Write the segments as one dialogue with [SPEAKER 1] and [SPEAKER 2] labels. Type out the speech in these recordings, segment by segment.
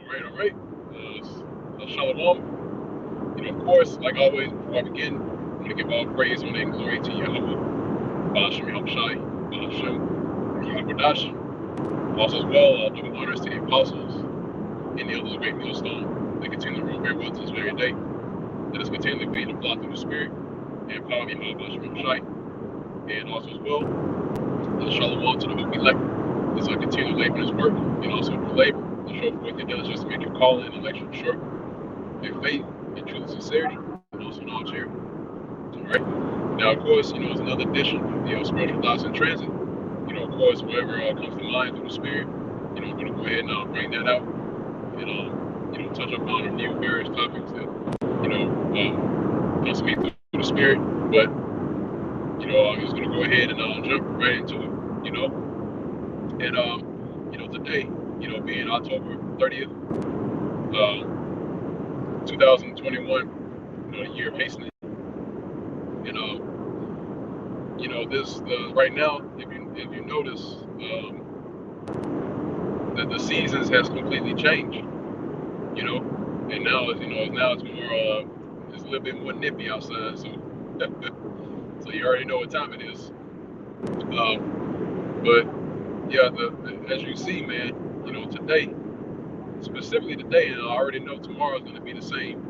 [SPEAKER 1] All right. Shalom. Of course, like always, before I begin, I'm going to give all praise, honor, and glory to Yahweh, Ba'ashem Yahushai, Ba'ashem Yahudash. Also, as well, double honors to the apostles and the elders of Great Millstone. They continue to rule very well to this very day. Let us continually be in the plot through the Spirit and power of Yahweh, Ba'ashem Yahushai. And also, as well, let us shalom to the hope elect. Let's continue to labor in His work and also to labor to show forth your diligence to make your calling and election sure. And faith and truth and sincerity, and also knowledge here. All right. Now, of course, it's another edition of the Spiritual Thoughts in Transit. Of course, whatever comes to mind through the Spirit, I'm going to go ahead and bring that out and, touch upon a few various topics that, come to me through the Spirit. But, I'm just going to go ahead and jump right into it, And, today, being October 30th, 2021, the year of hastening. This right now, if you notice, that the seasons has completely changed. And now it's more it's a little bit more nippy outside. So so you already know what time it is. But yeah, as you see, man, today, specifically today, and I already know tomorrow is going to be the same.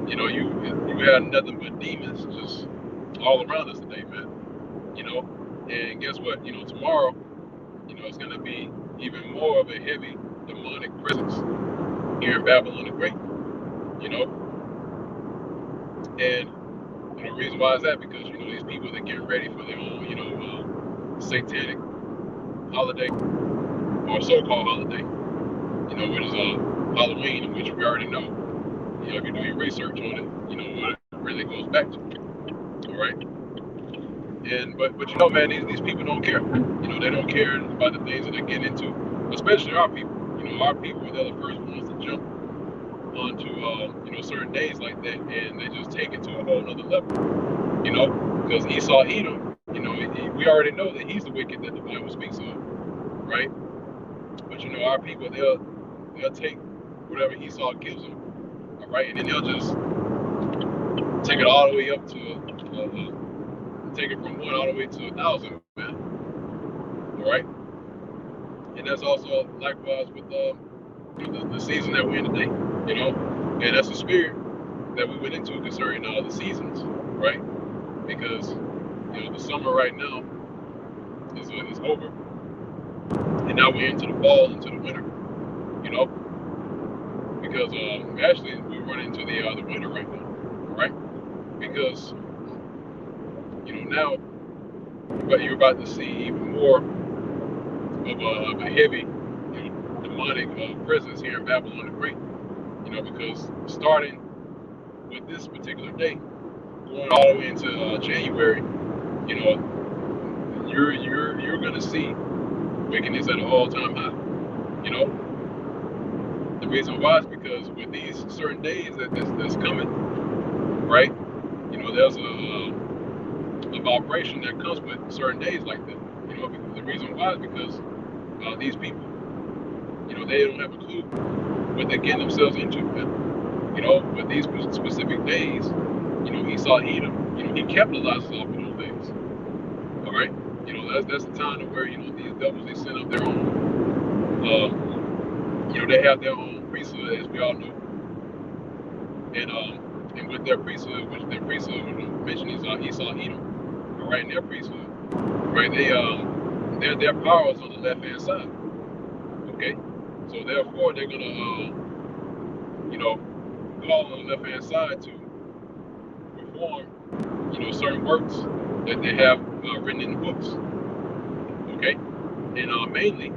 [SPEAKER 1] You had nothing but demons just all around us today, man. And guess what? Tomorrow, it's going to be even more of a heavy demonic presence here in Babylon the Great. And the reason why is that because these people that get ready for their own satanic holiday or so-called holiday, which is Halloween, which we already know. If you do your research on it, what it really goes back to. All right. And but man, these people don't care. They don't care about the things that they get into, especially our people. Our people, they're the first ones to jump onto certain days like that, and they just take it to a whole nother level. Because Esau Edom, we already know that he's the wicked that the Bible speaks of, right? But our people, they'll take whatever Esau gives them, all right, and then they'll just take it all the way up to take it from 1 all the way to 1,000, man. All right, and that's also likewise with the season that we're in today, and that's the spirit that we went into concerning the seasons, right? Because the summer right now is over, and now we're into the fall, into the winter, because actually we run into the winter right now, right? Because now you're about to see even more of a heavy demonic presence here in Babylon the Great, because starting with this particular day, going all the way into January, you're gonna see wickedness at an all-time high. The reason why is because with these certain days that's coming, right? There's a vibration that comes with certain days like that. The reason why is because these people, they don't have a clue what they're getting themselves into. With these specific days, Esau Edom, he capitalizes off of those days. All right, that's the time to where these devils, they set up their own. They have their own priesthood, as we all know, and with their priesthood, when I mention Esau Edom, all right, in their priesthood, right, their power is on the left hand side. Okay, so therefore they're gonna call on the left hand side to perform certain works that they have written in the books. Okay, and mainly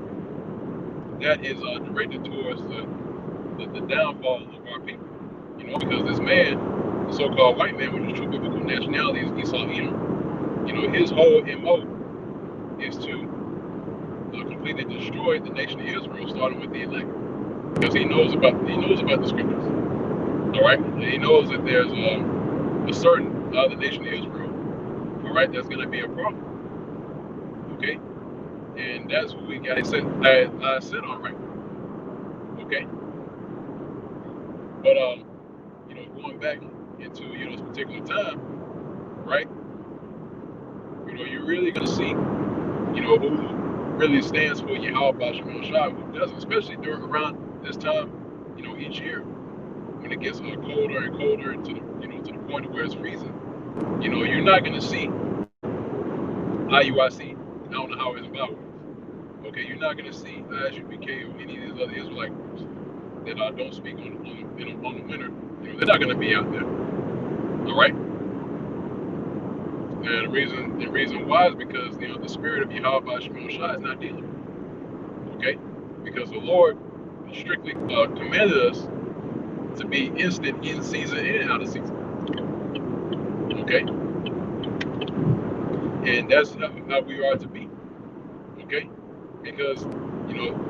[SPEAKER 1] that is directed towards the downfall of our people. Because this man, the so-called white man with his true biblical nationality, is Esau Edom. His whole MO is to completely destroy the nation of Israel, starting with the elect, because he knows about the scriptures. All right, and he knows that there's a certain the nation of Israel, all right, that's going to be a problem. Okay, And that's what we got set on, right? Okay. But going back into this particular time, right? You're really gonna see, who really stands for Yahweh Shemel Shai, who doesn't, especially around this time, each year when it gets colder and colder to the point of where it's freezing. You're not gonna see IUIC. I don't know how it's about. Okay, you're not gonna see ISUPK or any of these other Israelite groups that don't speak on the winter. They're not gonna be out there. All right. And the reason why is because the spirit of Yahweh Shemel Shai is not dealing. Okay, because the Lord strictly commanded us to be instant in season and out of season. Okay, and that's how we are to be. Okay, because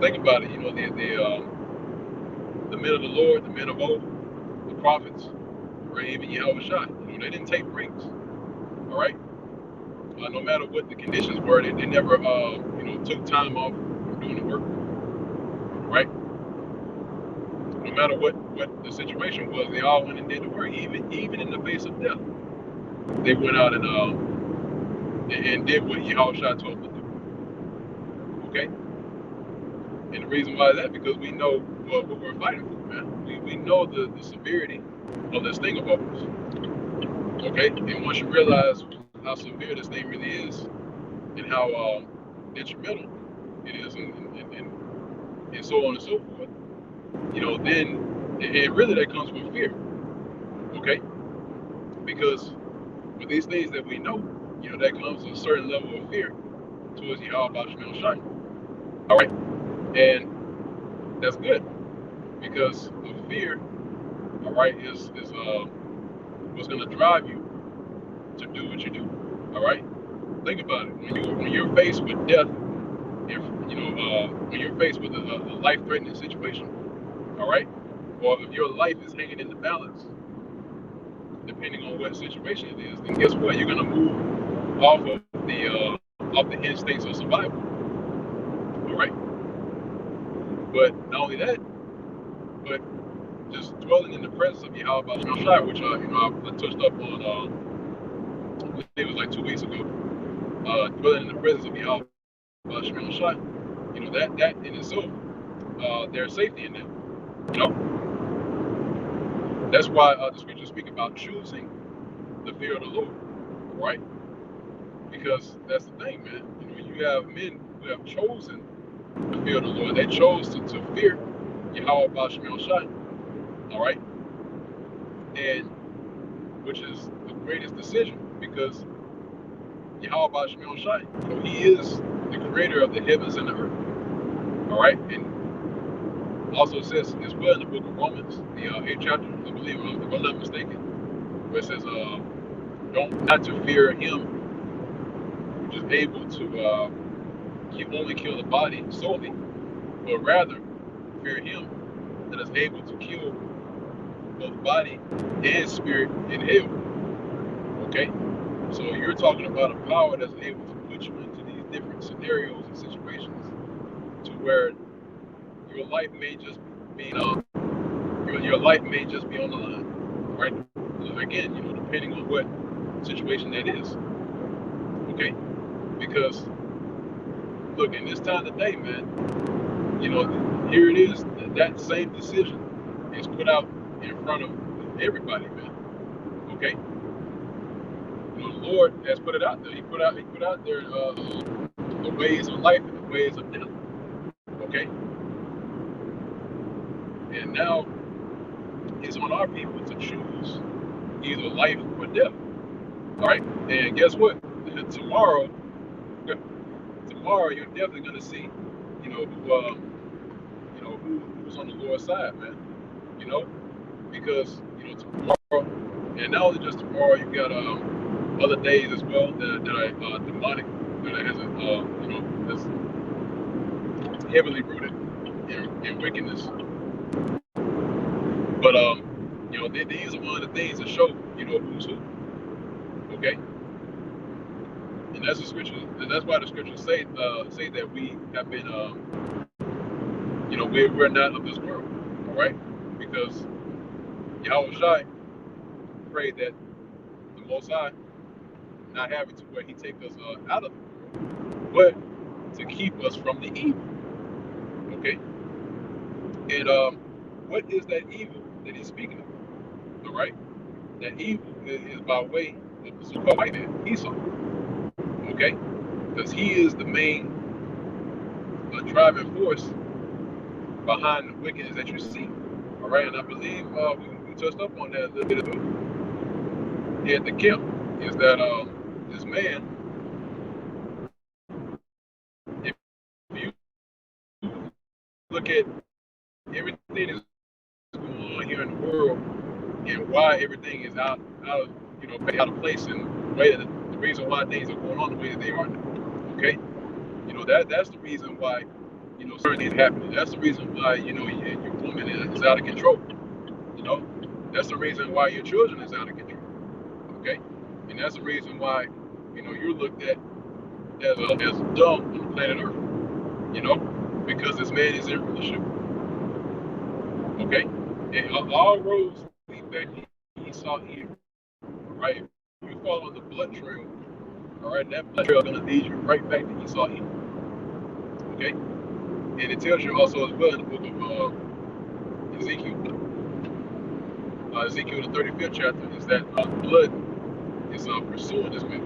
[SPEAKER 1] think about it. The men of the Lord, the men of old, the prophets, or even Yahweh Shai, they didn't take breaks. All right, no matter what the conditions were, they never took time off from doing the work. Right. No matter what the situation was, they all went and did the work, even in the face of death. They went out and did what Yahweh told them to do. Okay? And the reason why is that because we know what we're fighting for, man. We know the severity of this thing of ours. Okay? And once you realize how severe this thing really is and how detrimental it is and so on and so forth, then and really that comes with fear. Okay? Because with these things that we know, that comes a certain level of fear towards Yahweh Shemel Shai. All right, and that's good because the fear, all right, is what's going to drive you to do what you do. All right, think about it. When you're faced with death, when you're faced with a life-threatening situation, all right, or if your life is hanging in the balance, depending on what situation it is, then guess what? You're going to move off of the instincts of survival. All right. But not only that, but just dwelling in the presence of Yahweh Shemel Shai, which I touched up on. I believe it was like 2 weeks ago. Dwelling in the presence of Yahweh Shemel Shai. That in itself, there's safety in that. That's why the scriptures speak about choosing the fear of the Lord, right? Because that's the thing, man. You have men who have chosen the fear of the Lord. They chose to fear Yahweh Shemel Shai, all right? And which is the greatest decision because Yahweh Shemel Shai, he is the creator of the heavens and the earth, all right? And also says as well in the book of Romans, the 8th chapter, I believe, if I'm not mistaken, where it says, not to fear him, which is able to only kill the body solely, but rather fear him that is able to kill both body and spirit in hell. Okay? So you're talking about a power that's able to put you into these different scenarios and situations to where your life may just be your life may just be on the line. Right? Again, depending on what situation that is. Okay? Because look, in this time today, man, here it is, that same decision is put out in front of everybody, man. Okay? The Lord has put it out there. He put out there the ways of life and the ways of death. Okay? And now it's on our people to choose either life or death. All right? And guess what? Tomorrow you're definitely gonna see, who's on the Lord's side, man. Because tomorrow, and not only just tomorrow, you got other days as well that are demonic, that has that's heavily rooted in wickedness. But these are one of the things that show who's who. Okay, And that's the scripture. And that's why the scriptures say that we have been, we're not of this world, all right? Because Yahweh Shai prayed that the Most High not have it to where He take us out of the world, but to keep us from the evil. Okay. And what is that evil that He's speaking of? All right. That evil is by way of the so-called white man, Esau. Okay. Because he is the main driving force behind the wickedness that you see. All right. And I believe we touched up on that a little bit ago at the camp. Is that this man, if you look at everything that's going on here in the world and why everything is out of out of place, and the reason why things are going on the way that they are now. Okay, that's the reason why certain things happening. That's the reason why your woman is out of control. That's the reason why your children is out of control. Okay, and that's the reason why you're looked at as dumb on the planet Earth. Because this man is in rulership. Okay, and all roads lead back to Esau Edom. Right, if you follow the blood trail, all right, that blood trail is going to lead you right back to Esau Edom. Okay, and it tells you also as well in the book of Ezekiel, Ezekiel the 35th chapter, is that blood is pursuing this man.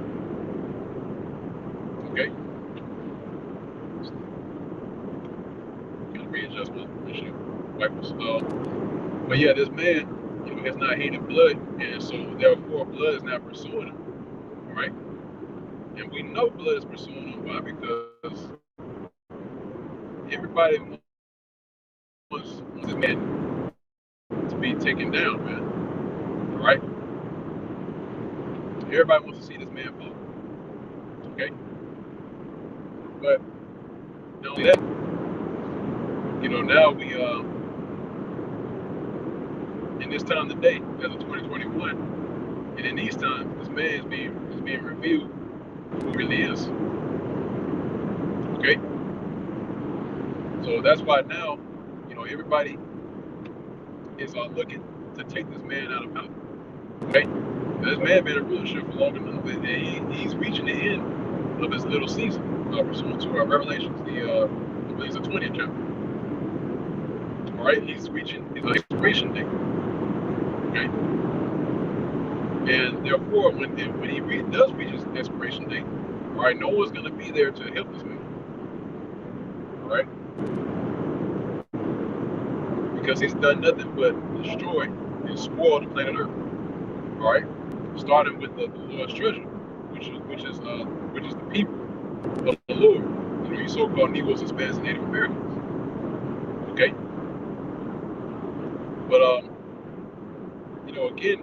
[SPEAKER 1] Okay, can readjust my issue. But yeah, this man, has not hated blood, and so therefore blood is not pursuing him. All right, and we know blood is pursuing him. Why? Because everybody wants this man to be taken down, man. All right, everybody wants to see this man fall. Okay, but not only that, now we in this time today, as of 2021, and in these times, this man is being revealed who he really is. Okay, so that's why now, everybody is looking to take this man out of power. Okay, this man been in rulership for long enough, and he's reaching the end of his little season. Pursuant to our Revelations, I believe it's the 20th chapter. All right, he's reaching his expiration date. Okay, and therefore, when he does reach his expiration date, all right, no one's going to be there to help this man. All right, because he's done nothing but destroy and spoil the planet Earth. All right, starting with the Lord's treasure, which is the people of the Lord. You so-called Negroes, Hispanics, and Native Americans. Okay, but again,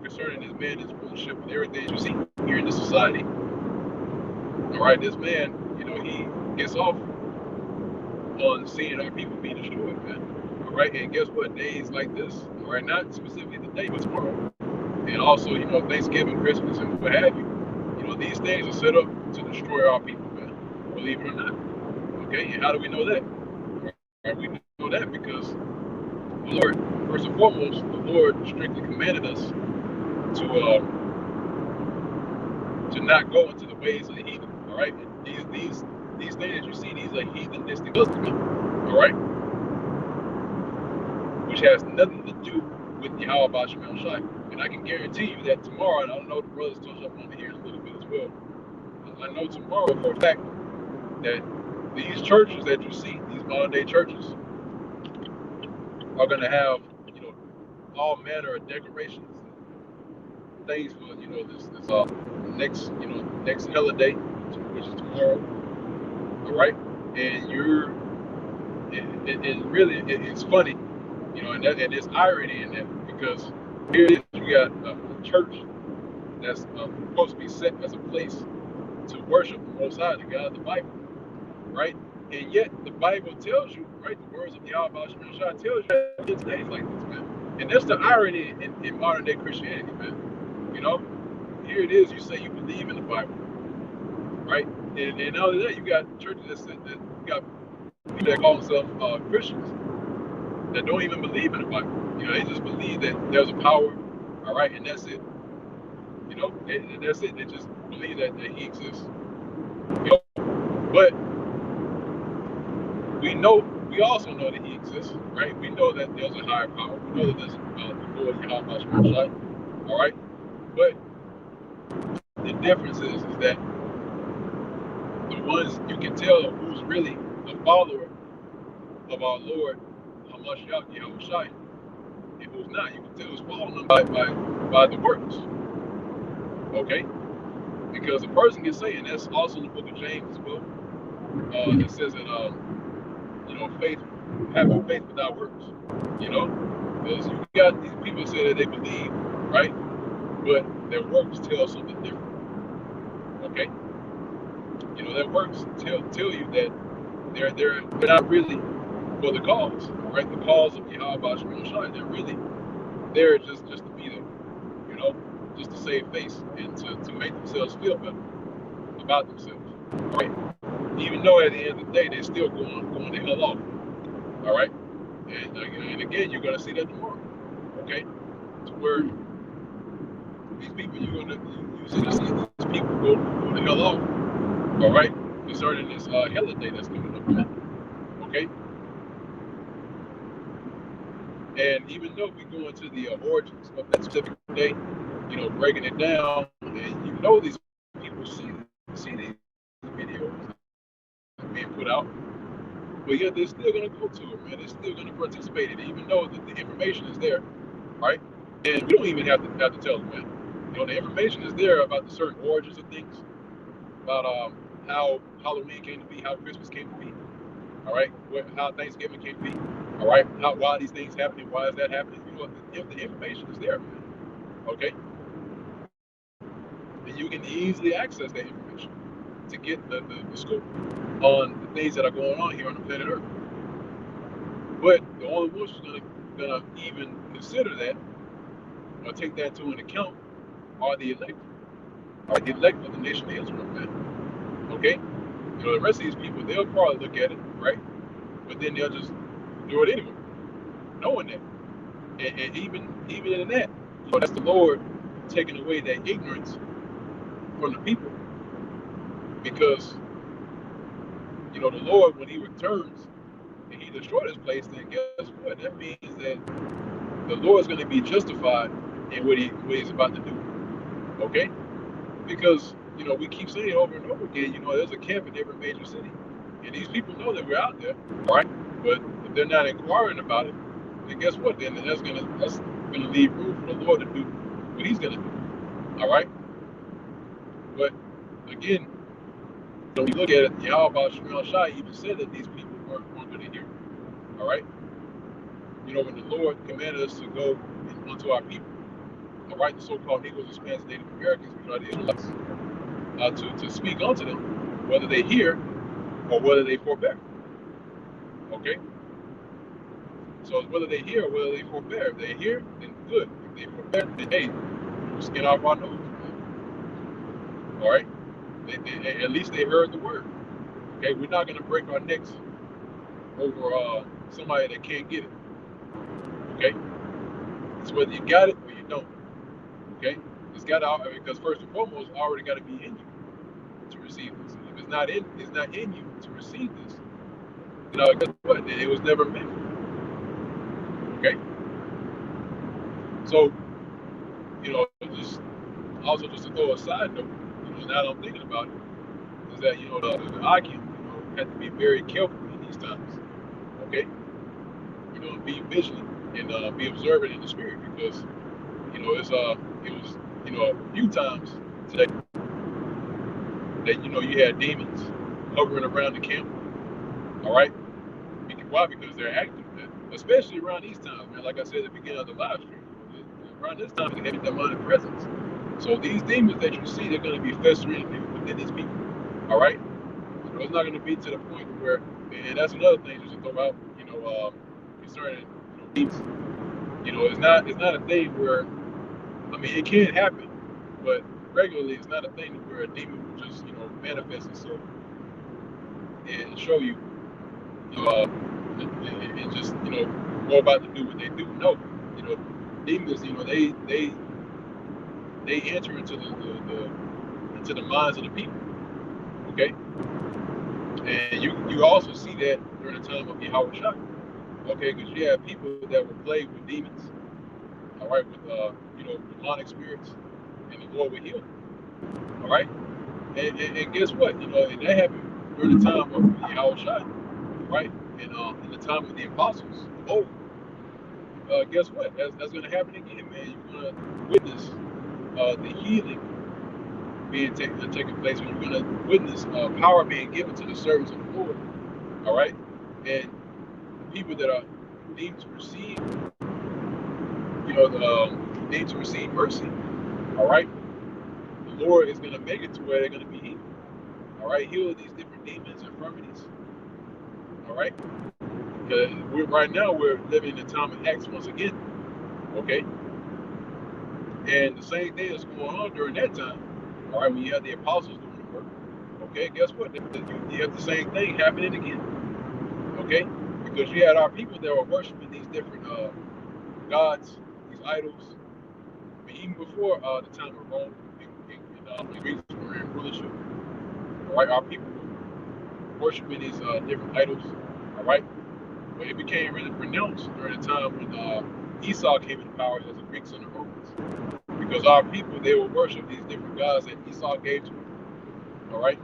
[SPEAKER 1] concerning this man, his rulership, and everything you see here in this society. All right, this man, he gets off on seeing our people be destroyed, man. All right, and guess what? Days like this, all right, not specifically today, but tomorrow, and also, Thanksgiving, Christmas, and what have you. These things are set up to destroy our people, man. Believe it or not. Okay, and how do we know that? All right, we know that because the Lord, first and foremost, the Lord strictly commanded us to not go into the ways of the heathen. All right, these things you see, these are heathenistic customs. All right, which has nothing to do with Yahweh Shemel Shai. And I can guarantee you that tomorrow, and I don't know the brothers touch up on here in a little bit as well. I know tomorrow for a fact that these churches that you see, these modern day churches, are going to have, all manner of decorations, things for, this next holiday, which is tomorrow. All right, and it's funny, and there's irony in that, because here it is, you got a church that's supposed to be set as a place to worship the Most High, the God of the Bible, right? And yet the Bible tells you, right, the words of the Yahweh Shemel Shai tells you that it's days like this, man. And that's the irony in modern day Christianity, man. Here it is, you say you believe in the Bible, right? And not only that, you got churches that you got people that call themselves Christians that don't even believe in the Bible. They just believe that there's a power, all right, and that's it. And that's it. They just believe that He exists. But we also know that He exists, right? We know that there's a higher power. We know that there's the Lord Yahweh Shemashai, all right? But the difference is that the ones you can tell who's really a follower of our Lord Hamashiach Yahushai, and who's not, you can tell who's following them by the works. Okay? Because a person can say, and that's also in the book of James as well. It says that faith, having faith without works. Because you got these people say that they believe, right? But their works tell something different. Okay? Their works tell you that they're not really for the cause, right? The cause of Yahweh Shai. They're really there just to be there, just to save face and to make themselves feel better about themselves, right? Even though at the end of the day they're still going the hell off, all right? And again, you're gonna see that tomorrow, okay? To where these people you see these people go the hell off, all right? Concerning this holiday that's coming up, man. Okay? And even though we go into the origins of that specific day, breaking it down, and these people see these videos being put out, but yet they're still going to go to it, man. They're still going to participate in it, even though the information is there, right? And we don't even have to tell them, man. The information is there about the certain origins of things, about how Halloween came to be, how Christmas came to be, all right? How Thanksgiving came to be, all right? Why these things happening? Why is that happening? The information is there, man. Okay? And you can easily access that information to get the scoop on the things that are going on here on the planet Earth. But the only ones who's gonna even consider that or take that into an account are the elect. Are the elect of the nation of Israel, man. Okay? The rest of these people, they'll probably look at it, right? But then they'll just do it anyway, knowing that. And even in that, that's the Lord taking away that ignorance from the people. Because, the Lord, when He returns and He destroys this place, then guess what? That means that the Lord's going to be justified in what He's about to do. Okay? Because, we keep saying over and over again, there's a camp in every major city. And these people know that we're out there, right? But if they're not inquiring about it, then guess what? Then that's gonna leave room for the Lord to do what He's gonna do. All right. But again, when you look at it, Yahweh Shai even said that these people weren't going to hear. All right. When the Lord commanded us to go unto our people, all right, the so-called Negroes, Hispanics, Native Americans, the Israelites, to speak unto them, whether they hear or whether they forbear. Okay. So whether they hear or whether they forbear, if they hear, then good. If they forbear, then hey, we'll skin off our nose. All right? At least they heard the word. Okay, we're not going to break our necks over somebody that can't get it. Okay? It's whether you got it or you don't. Okay? It's got to, because first and foremost, it's already got to be in you to receive this. If it's not in you to receive this, guess what? Then it was never meant for you. Okay? So, just to throw a side note, now that I'm thinking about it, is that, the Akim, had to be very careful in these times. Okay? Be vigilant and be observant in the spirit, because, it was a few times today that, you had demons hovering around the camp. All right? Why? Because they're active, man. Especially around these times, man. Like I said at the beginning of the live stream, around this time, they have demonic presence. So these demons that you see, they're going to be festering within these people. All right? It's not going to be to the point where, and that's another thing just to throw out, concerning demons. It's not a thing where, it can happen, but regularly it's not a thing where a demon just manifest itself and show you, and just go about to do what they do. No, demons, they enter into into the minds of the people. Okay, and you also see that during the time of Yahweh Shai. Okay, because you have people that were plagued with demons. All right, with demonic spirits, and the Lord would heal them. All right, and guess what? And that happened during the time of Yahweh Shai. Right, and in the time of the apostles. Oh, guess what? That's going to happen again, man. You're going to witness the healing being taking place. You're going to witness power being given to the servants of the Lord. All right, and the people that are deemed to receive, deemed to receive mercy. All right, the Lord is going to make it to where they're going to be healed. All right, heal these different demons, infirmities. All right, because right now we're living in the time of Acts once again. Okay. And the same thing is going on during that time. All right, when you have the apostles doing the work. Okay, guess what? You have the same thing happening again. Okay, because you had our people that were worshiping these different gods, these idols. I mean, even before the time of Rome and the Greeks were in rulership. All right, our people were worshiping these different idols. All right, but it became really pronounced during the time when Esau came into power as the Greeks and the Romans. Because our people, they will worship these different gods that Esau gave to them. All right,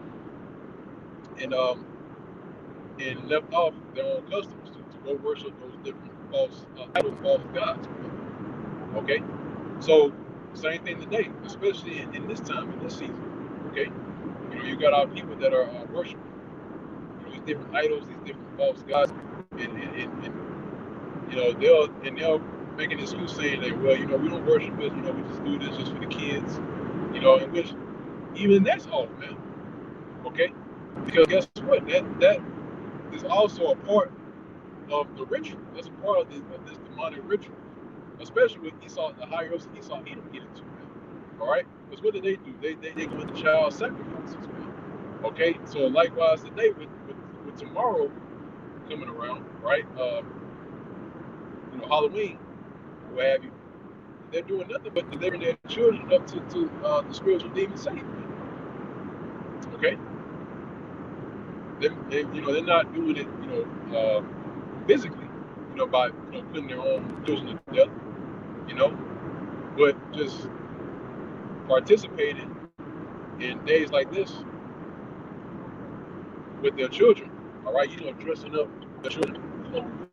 [SPEAKER 1] and left off their own customs to go worship those different false idols, false gods. Okay, so same thing today, especially in this time, in this season. Okay, you got our people that are worshiping these different idols, these different false gods, and they'll make an excuse saying that, well, we don't worship this, we just do this just for the kids, in which even that's off, man. Okay, because guess what? That is also a part of the ritual. That's a part of this demonic ritual, especially with Esau, the higher ups Esau Edom get into, man. All right, because what do? They go into child sacrifices, man. Okay, so likewise today with tomorrow coming around, right? Halloween, what have you. They're doing nothing but delivering their children up to the spiritual demon Satan. Okay, they're not doing it, physically, by putting their own children to death, but just participating in days like this with their children. All right, dressing up their children,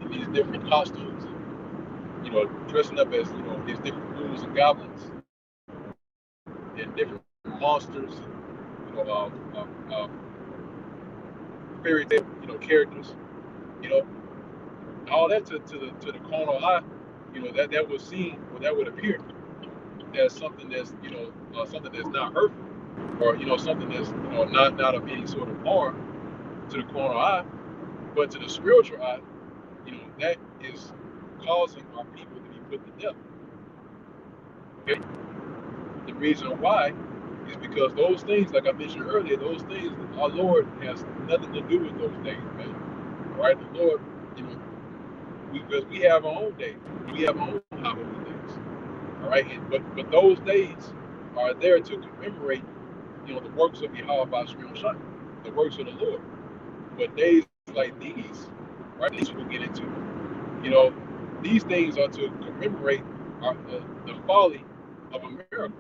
[SPEAKER 1] in these different costumes, dressing up as these different ghouls and goblins and different monsters, fairy tale, characters, you know, all that to the carnal eye, that would seem, or that would appear as something that's something that's not hurtful, or something that's not of any sort of harm to the carnal eye, but to the spiritual eye, that is causing our people to be put to death. Okay, the reason why is because those things, like I mentioned earlier, those things, our Lord has nothing to do with those things, man. All right, the Lord, because we have our own days, we have our own holiday days. All right, but those days are there to commemorate, the works of Yahweh Bashrim Shai, the works of the Lord. But days like these, right, these we'll get into, these things are to commemorate the folly of America.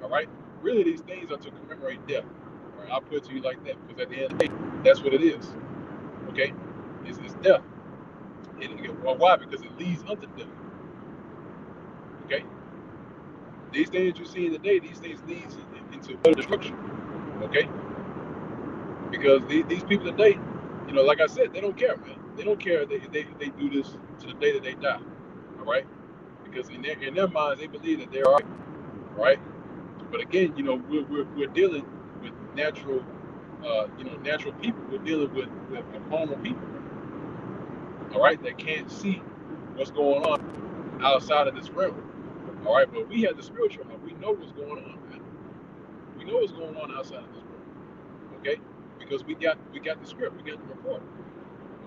[SPEAKER 1] All right, really, these things are to commemorate death. All right, I'll put it to you like that, because at the end of the day, that's what it is. Okay, it's death. Well, why? Because it leads unto death. Okay, these things you see in the day, these things lead into destruction. Okay, because these people today, like I said, they don't care, man. They don't care if they do this to the day that they die. All right, because in their minds, they believe that they're all right. But again, we're dealing with natural, natural people. We're dealing with carnal people. All right, that can't see what's going on outside of this realm. All right, but we have the spiritual. We know what's going on, man. We know what's going on outside of this realm. Okay, because we got the script, we got the report.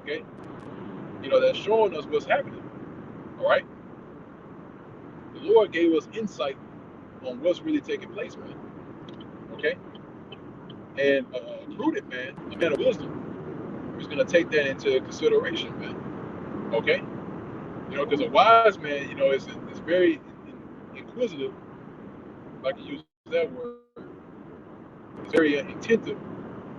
[SPEAKER 1] Okay, that's showing us what's happening. All right, the Lord gave us insight on what's really taking place, man. Okay, and a prudent man, a man of wisdom, is going to take that into consideration, man. Okay, because a wise man, is very inquisitive, if I can use that word. He's very attentive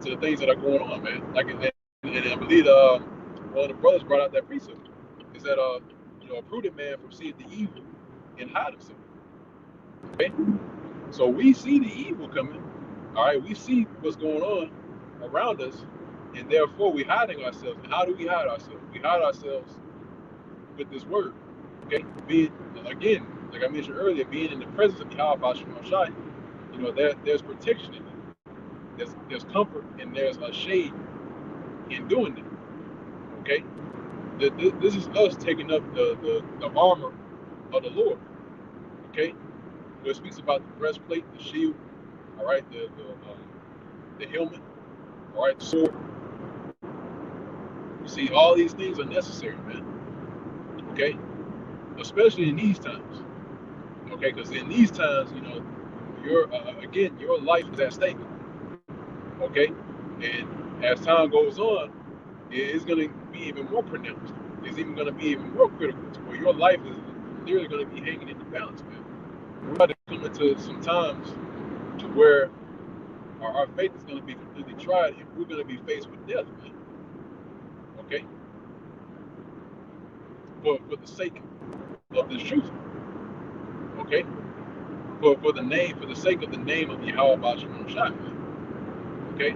[SPEAKER 1] to the things that are going on, man. Like, and I believe one of the brothers brought out that precept is that a prudent man foreseeth the evil and hide himself. Okay, so we see the evil coming. All right, we see what's going on around us, and therefore we're hiding ourselves. And how do we hide ourselves? We hide ourselves with this word. Okay, being, again, like I mentioned earlier, being in the presence of Yahweh Shema Shai, there's protection in it. There's comfort and there's a shade in doing it. Okay, this is us taking up the armor of the Lord. Okay, where it speaks about the breastplate, the shield, all right, the helmet, all right, the sword. You see, all these things are necessary, man. Okay, especially in these times. Okay, because in these times, your life is at stake. Okay, and as time goes on, it's going to be even more pronounced. It's even going to be even more critical to where your life is literally going to be hanging in the balance, man. We're about to come into some times to where our faith is going to be completely tried, and we're going to be faced with death, man. Okay, for the sake of this truth. Okay, for the sake of the name of Yahweh Bashim Shai, man. Okay,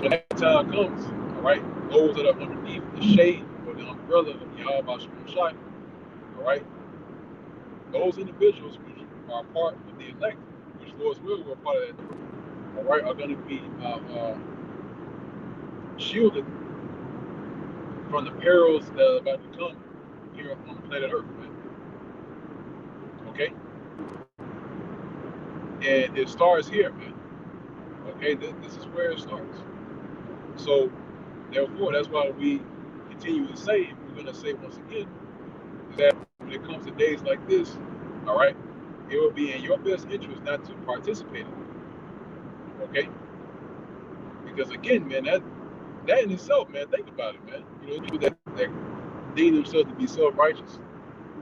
[SPEAKER 1] when that time comes, all right, those that are underneath the shade or the umbrella of Yahweh Bashim Shai, all right, those individuals which are part of the elect, which Lord's will were part of that, all right, are going to be shielded from the perils that are about to come here on the planet Earth, man. Okay? And it starts here, man. Okay? This is where it starts. So, therefore, that's why we continue to say, and we're going to say once again, that when it comes to days like this, all right, it will be in your best interest not to participate in it. Okay? Because again, man, that in itself, man, think about it, man. People that deem themselves to be self-righteous,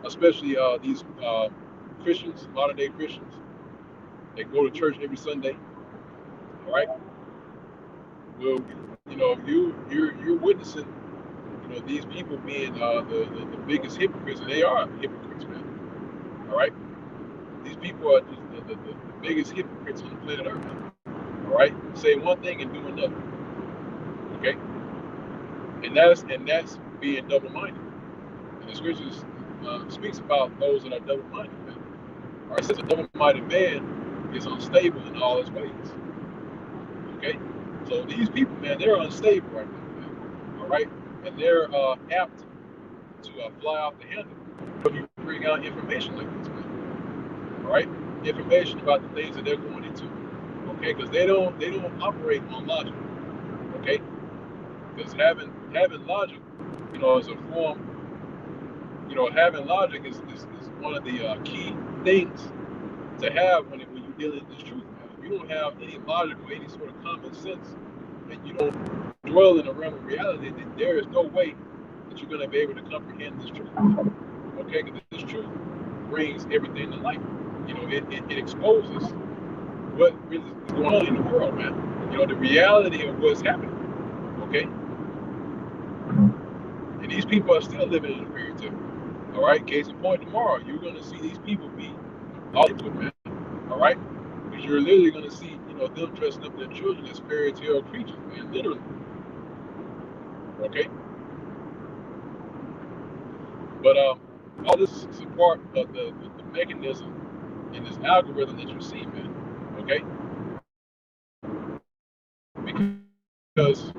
[SPEAKER 1] especially these Christians, modern day Christians, they go to church every Sunday. All right. Well, you're witnessing, these people being the biggest hypocrites, and they are hypocrites, man. All right. These people are just the biggest hypocrites on the planet Earth. Man. All right. Say one thing and do another. Okay. And that's being double-minded. And the scriptures speaks about those that are double-minded, man. All right. Since a double-minded man is unstable in all his ways. Okay, so these people, man, they're unstable right now, man. All right, and they're apt to fly off the handle when you bring out information like this, man. All right, information about the things that they're going into. Okay, because they don't operate on logic. Okay, because having logic, is a form. Having logic is one of the key things to have when you're dealing with this truth, man. If you don't have any logic or any sort of common sense, and you don't dwell in the realm of reality, then there is no way that you're going to be able to comprehend this truth. Okay, because this truth brings everything to light. It exposes what really is going on in the world, man. The reality of what's happening. Okay, and these people are still living in a fairy tale. All right, case in point, tomorrow you're going to see these people be all into it, man. All right, because you're literally going to see, them dressing up their children as fairy tale creatures, man, literally. Okay, but all this is a part of the mechanism in this algorithm that you see, man. Okay, because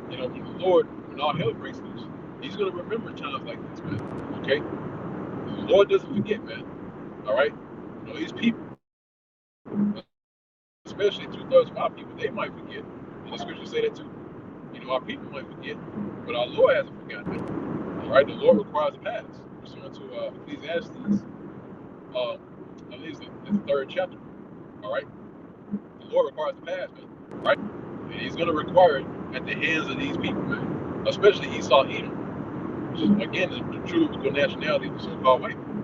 [SPEAKER 1] when the Lord, when all hell breaks loose, He's going to remember times like this, man. Okay, the Lord doesn't forget, man. All right, these people, especially 2/3 of our people, they might forget. And the scriptures say that too. You know, our people might forget, but our Lord hasn't forgotten that. All right, the Lord requires a pass. Pursuant to Ecclesiastes, at least the third chapter. All right, the Lord requires a pass, man. Right, and He's going to require it at the hands of these people, man. Especially Esau, Edom, which is again the true biblical nationality of the so-called white people.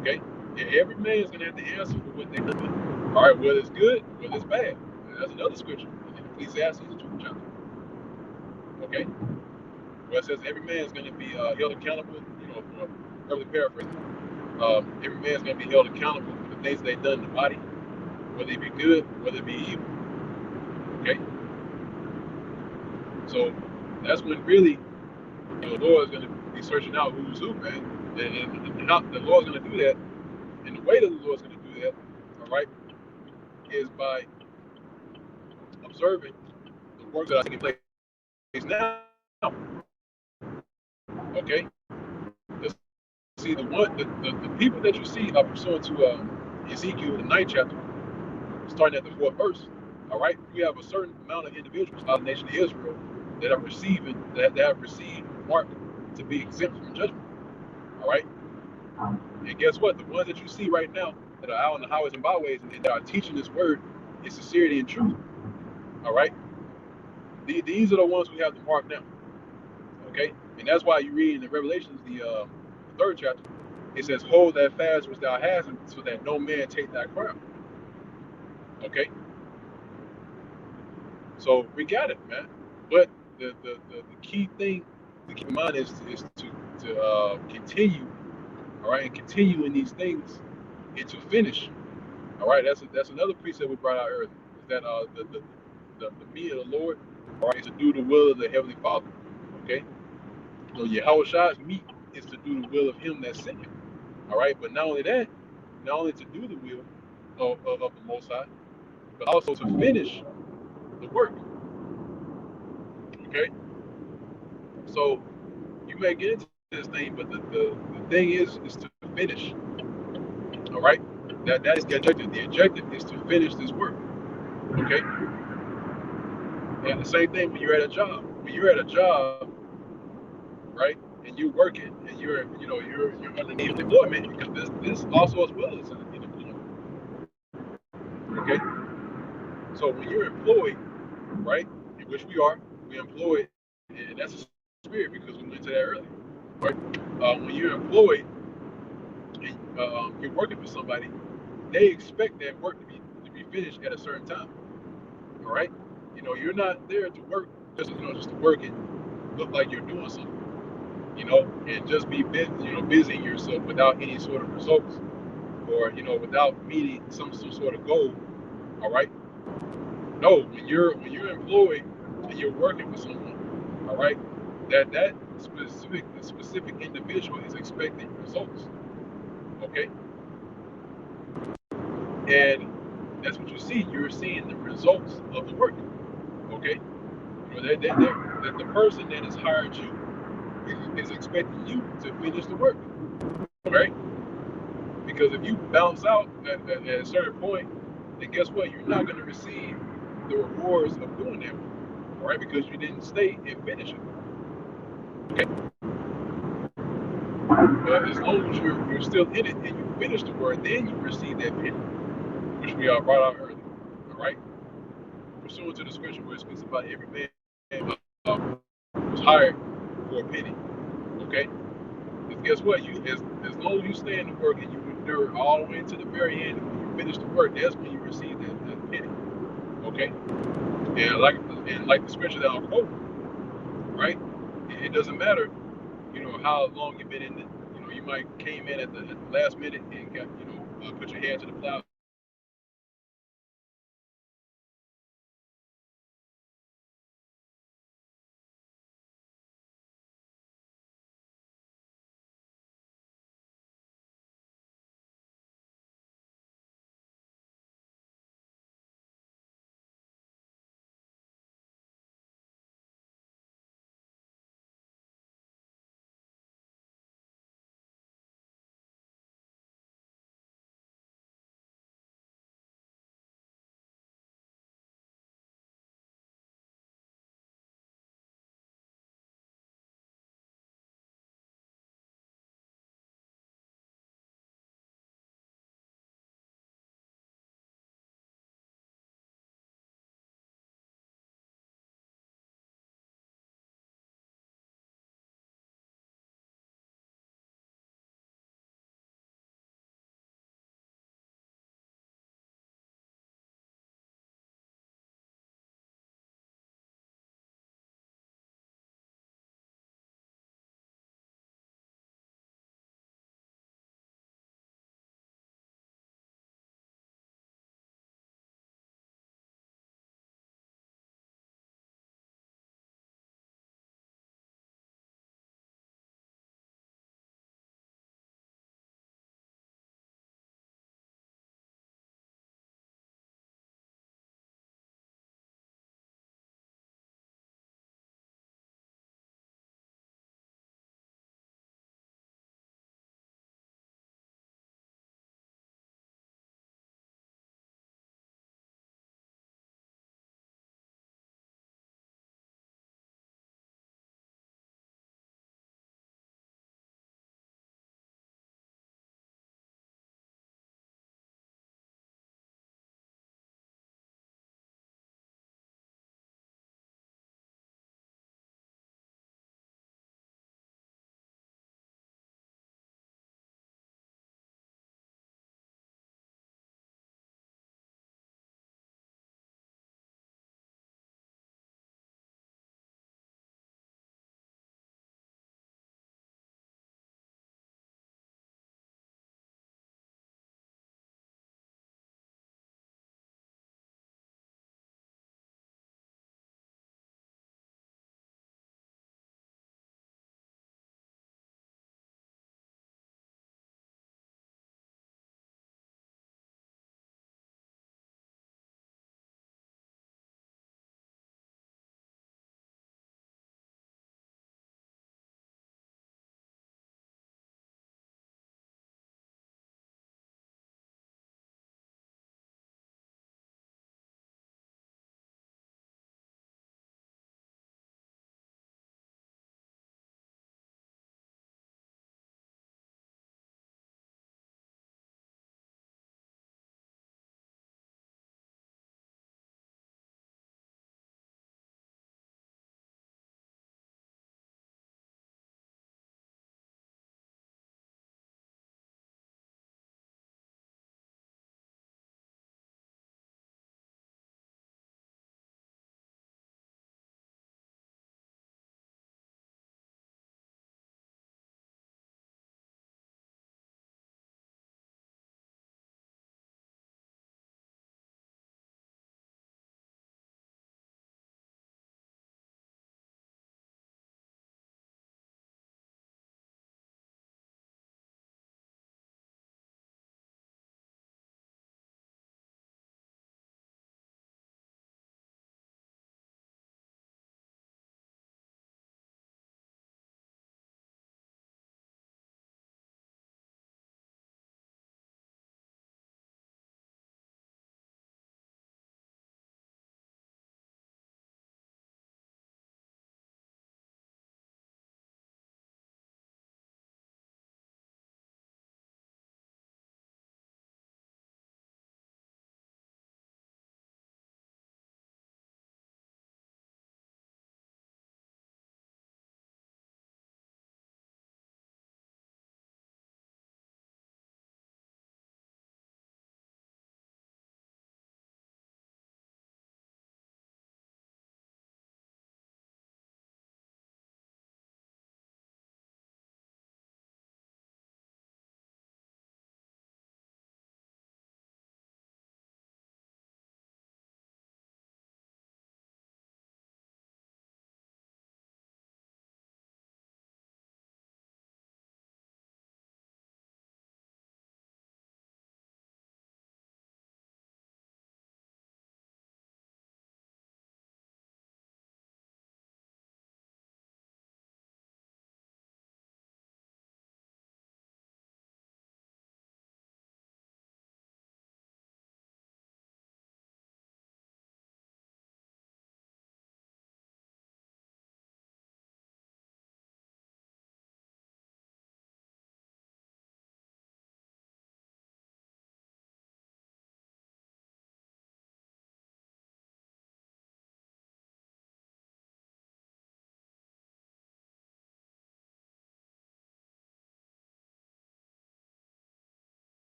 [SPEAKER 1] Okay, and every man is going to have to answer for what they've done. All right, whether it's good, whether it's bad. And that's another scripture in Ecclesiastes, the 2nd chapter. Okay, where it says every man is going to be held accountable. You know, for early paraphrase. Every man is going to be held accountable for the things they've done in the body, whether it be good, whether it be evil. Okay, so that's when really the Lord is going to be searching out who's who, man. And how the Lord's going to do that, and the way that the Lord's going to do that, all right, is by observing the work that are taking place now. Okay, see the people that you see are pursuant to Ezekiel, the 9th chapter, starting at the 4th verse. All right, we have a certain amount of individuals out of the nation of Israel that have received the mark to be exempt from judgment. All right, and guess what? The ones that you see right now that are out on the highways and byways and that are teaching this word in sincerity and truth. All right, these are the ones who have the mark now. Okay, and that's why you read in the Revelations, the 3rd chapter, it says, "Hold that fast which thou hast, so that no man take thy crown." Okay, so we got it, man. But the key thing to keep in mind is to continue, all right, and continue in these things and to finish. All right, that's another precept we brought out earlier. Is that the meat of the Lord, all right, is to do the will of the Heavenly Father. Okay, so Yahweh meat is to do the will of Him that sent Him. All right, but not only that, not only to do the will of the Most High, but also to finish the work. Okay, so you may get into this thing, but the thing is to finish. All right, that is the objective. The objective is to finish this work. Okay, and the same thing when you're at a job. When you're at a job, right, and you're working, and you're underneath employment, because this also as well as in employment. Okay, so when you're employed, right, in which we employed, and that's a spirit because we went to that earlier, right? When you're employed and you're working for somebody, they expect that work to be finished at a certain time. All right, you're not there to work just to work and look like you're doing something, and just be busying yourself without any sort of results, or without meeting some sort of goal. All right, no, when you're employed and you're working with someone, all right, that specific individual is expecting results. Okay, and that's what you see. You're seeing the results of the work. Okay, that the person that has hired you is expecting you to finish the work. Right? Because if you bounce out at a certain point, then guess what? You're not going to receive the rewards of doing that work, right? Because you didn't stay and finish it. Okay. But as long as you're still in it and you finish the work, then you receive that penny, which we brought out earlier. All right. Pursuant to the scripture where it speaks about every man was hired for a penny. Okay. Because guess what? As long as you stay in the work and you endure all the way to the very end, when you finish the work, that's when you receive that penny. Okay. And like the scripture that I'll quote, right? It doesn't matter, how long you've been in it. You might came in at the last minute and got, put your hand to the plow